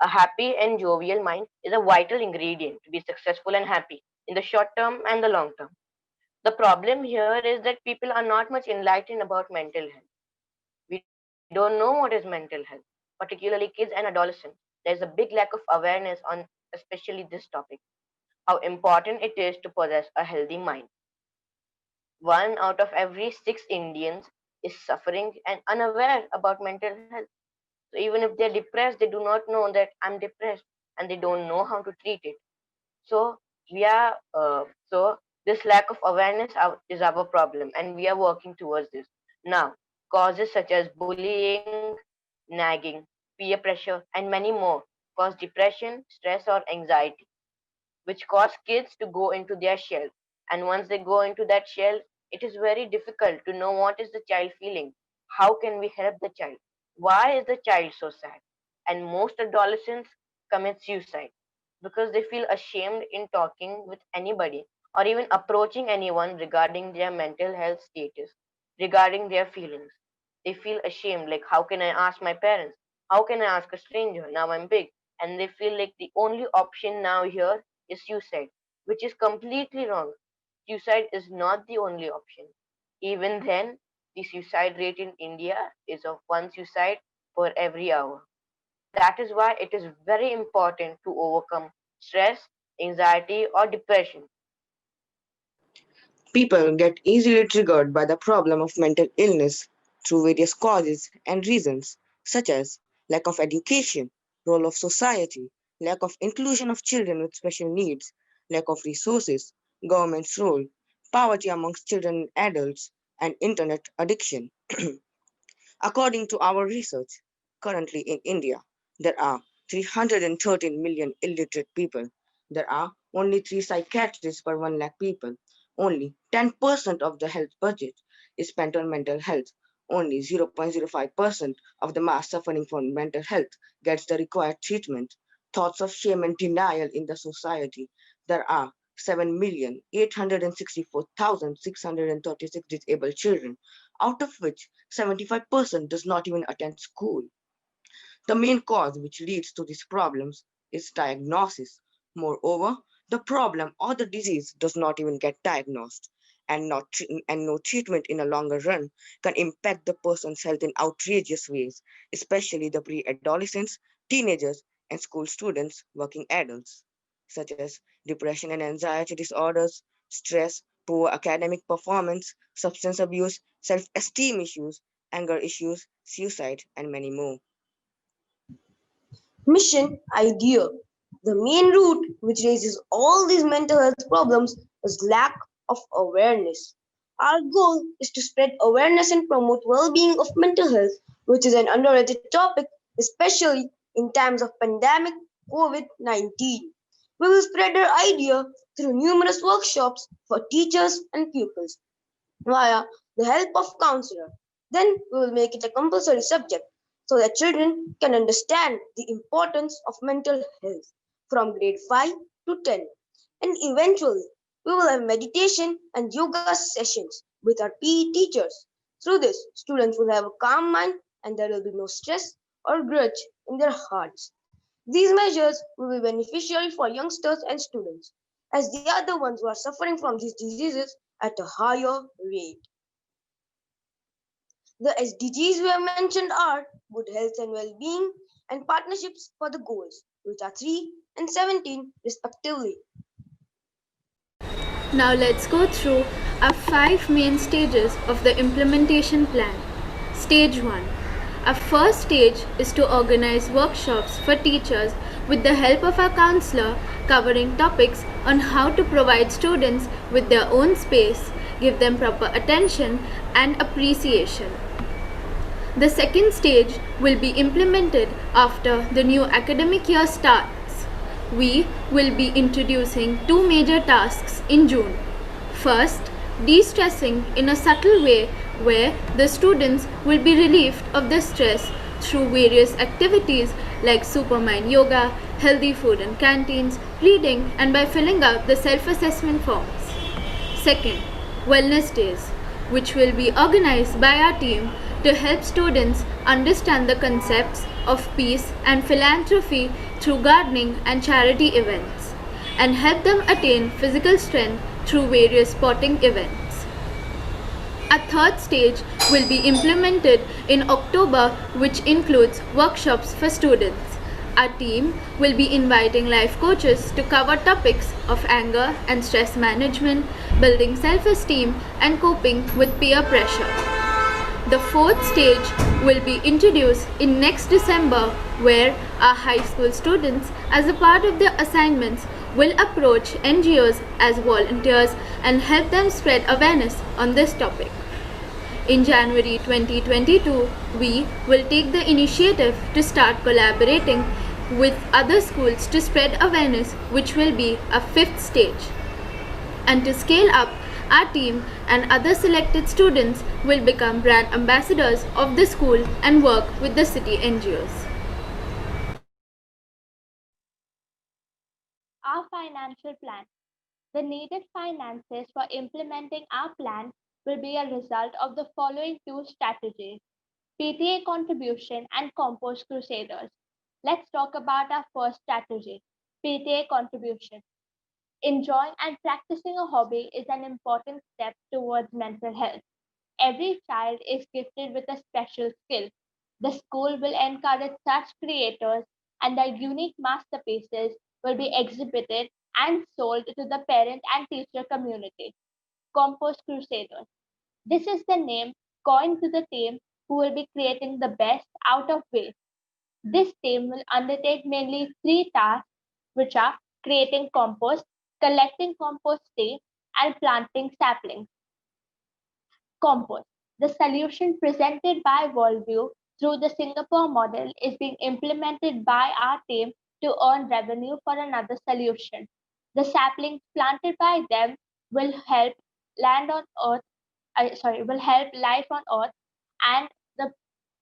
A happy and jovial mind is a vital ingredient to be successful and happy in the short term and the long term. The problem here is that people are not much enlightened about mental health. We don't know what is mental health, particularly kids and adolescents. There is a big lack of awareness on especially this topic, how important it is to possess a healthy mind. One out of every six Indians is suffering and unaware about mental health. So even if they're depressed, they do not know that I'm depressed and they don't know how to treat it. So so this lack of awareness is our problem, and we are working towards this. Now, causes such as bullying, nagging, peer pressure, and many more cause depression, stress, or anxiety, which cause kids to go into their shell. And once they go into that shell, it is very difficult to know what is the child feeling. How can we help the child? Why is the child so sad? And most adolescents commit suicide because they feel ashamed in talking with anybody or even approaching anyone regarding their mental health status, regarding their feelings. They feel ashamed, like, how can I ask my parents? How can I ask a stranger? Now I'm big. And they feel like the only option now here is suicide, which is completely wrong. Suicide is not the only option. Even then, the suicide rate in India is of one suicide per every hour. That is why it is very important to overcome stress, anxiety, or depression. People get easily triggered by the problem of mental illness through various causes and reasons, such as lack of education, role of society, lack of inclusion of children with special needs, lack of resources, government's role, poverty amongst children and adults, and internet addiction. According to our research, currently in India, there are 313 million illiterate people. There are only 3 psychiatrists per 1 lakh people. Only 10% of the health budget is spent on mental health. Only 0.05% of the mass suffering from mental health gets the required treatment. Thoughts of shame and denial in the society. There are 7,864,636 disabled children, out of which 75% does not even attend school. The main cause which leads to these problems is diagnosis. Moreover, the problem or the disease does not even get diagnosed, and no treatment in a longer run can impact the person's health in outrageous ways, especially the pre-adolescents, teenagers, and school students, working adults, such as depression and anxiety disorders, stress, poor academic performance, substance abuse, self-esteem issues, anger issues, suicide, and many more. Mission idea. The main root which raises all these mental health problems is lack of awareness. Our goal is to spread awareness and promote well-being of mental health, which is an underrated topic, especially in times of pandemic COVID-19. We will spread our idea through numerous workshops for teachers and pupils via the help of counselor. Then we will make it a compulsory subject so that children can understand the importance of mental health from grade 5 to 10. And eventually, we will have meditation and yoga sessions with our PE teachers. Through this, students will have a calm mind and there will be no stress or grudge in their hearts. These measures will be beneficial for youngsters and students, as they are the ones who are suffering from these diseases at a higher rate. The SDGs we have mentioned are good health and well-being and partnerships for the goals, which are 3 and 17 respectively. Now let's go through our 5 main stages of the implementation plan. Stage 1. Our first stage is to organize workshops for teachers with the help of our counselor covering topics on how to provide students with their own space, give them proper attention and appreciation. The second stage will be implemented after the new academic year starts. We will be introducing 2 major tasks in June. First, de-stressing in a subtle way where the students will be relieved of the stress through various activities like Supermind Yoga, healthy food in canteens, reading and by filling out the self-assessment forms. Second, wellness days, which will be organized by our team to help students understand the concepts of peace and philanthropy through gardening and charity events, and help them attain physical strength through various sporting events. A third stage will be implemented in October, which includes workshops for students. Our team will be inviting life coaches to cover topics of anger and stress management, building self esteem, and coping with peer pressure. The fourth stage will be introduced in next December, where our high school students, as a part of their assignments, will approach NGOs as volunteers and help them spread awareness on this topic. In January 2022, we will take the initiative to start collaborating with other schools to spread awareness, which will be a fifth stage. And to scale up, our team and other selected students will become brand ambassadors of the school and work with the city NGOs. Our financial plan. The needed finances for implementing our plan will be a result of the following two strategies: PTA contribution and compost crusaders. Let's talk about our first strategy: PTA contribution. Enjoying and practicing a hobby is an important step towards mental health. Every child is gifted with a special skill. The school will encourage such creators, and their unique masterpieces will be exhibited and sold to the parent and teacher community. Compost Crusaders. This is the name coined to the team who will be creating the best out of waste. This team will undertake mainly three tasks, which are creating compost, collecting compost tea, and planting saplings. Compost. The solution presented by Worldview through the Singapore model is being implemented by our team to earn revenue for another solution. The saplings planted by them will help land on Earth, will help life on Earth,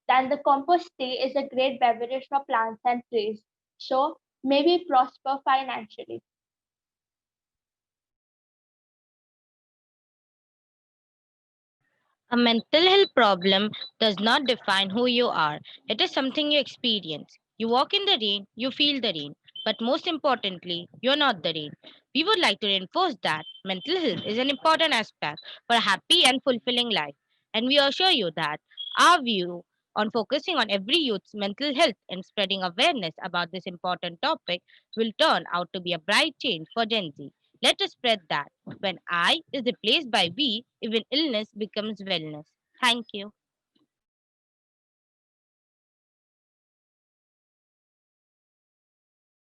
and the compost tea is a great beverage for plants and trees. So maybe prosper financially. A mental health problem does not define who you are. It is something you experience. You walk in the rain, you feel the rain. But most importantly, you're not the rain. We would like to reinforce that mental health is an important aspect for a happy and fulfilling life. And we assure you that our view on focusing on every youth's mental health and spreading awareness about this important topic will turn out to be a bright change for Gen Z. Let us spread that when I is replaced by we, even illness becomes wellness. Thank you.